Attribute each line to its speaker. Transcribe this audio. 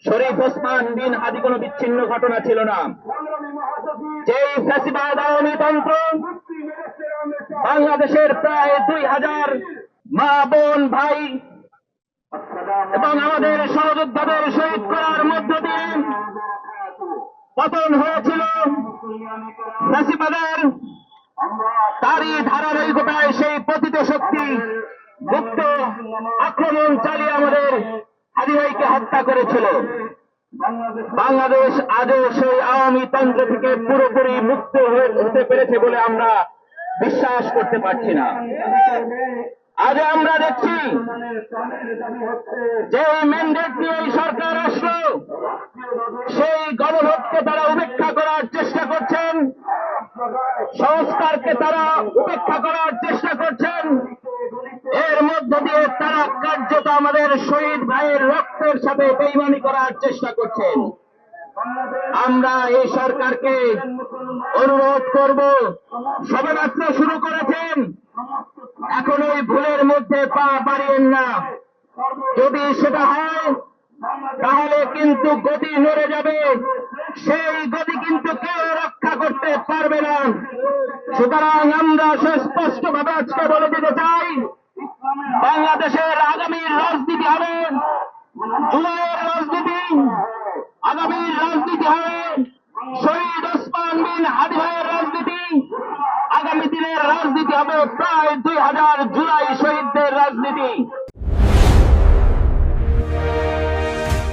Speaker 1: শরীফ ওসমান বিন হাদি কোনো বিচ্ছিন্ন ঘটনা ছিল না। যেই ফ্যাসিবাদ আওয়ামী তন্ত্র বাংলাদেশের প্রায় 2000 মা বোন ভাই এবং আমাদের সহযোদ্ধাদের শহীদ করার মধ্য দিয়ে পতন হয়েছিল ফ্যাসিবাদের, তারই ধারাবাহিকতায় সেই পতিত শক্তি গুপ্ত আক্রমণ চালিয়ে আমাদের হাদি ভাইকে হত্যা করেছিল। বাংলাদেশ আজও সেই আওয়ামী তন্ত্র থেকে পুরোপুরি মুক্ত হতে পেরেছে বলে আমরা বিশ্বাস করতে পারছি না। আজ আমরা দেখছি যে ম্যান্ডেট নিয়ে এই সরকার আসলো, সেই গণভোটকে তারা উপেক্ষা করার চেষ্টা করছেন, সংস্কারকে তারা উপেক্ষা করার চেষ্টা করছেন। এর মধ্য দিয়ে তারা কার্যত আমাদের শহীদ ভাইয়ের রক্তের সাথে বেইমানি করার চেষ্টা করছেন। আমরা এই সরকারকে অনুরোধ করব, সবেমাত্র শুরু করেছেন, এখন ওই ভুলের মধ্যে পা বাড়িয়েন না। যদি সেটা হয় তাহলে কিন্তু গতি নড়ে যাবে, সেই গতি কিন্তু কেউ রক্ষা করতে পারবে না। সুতরাং আমরা সুস্পষ্টভাবে আজকে বলে দিতে চাই, বাংলাদেশের আগামীর রাজনীতি হবে জুলাইয়ের রাজনীতি, আগামীর রাজনীতি হবে শহীদ ওসমান বিন হাদি ভাইয়ের রাজনীতি, আগামী দিনের রাজনীতি হবে প্রায় 2000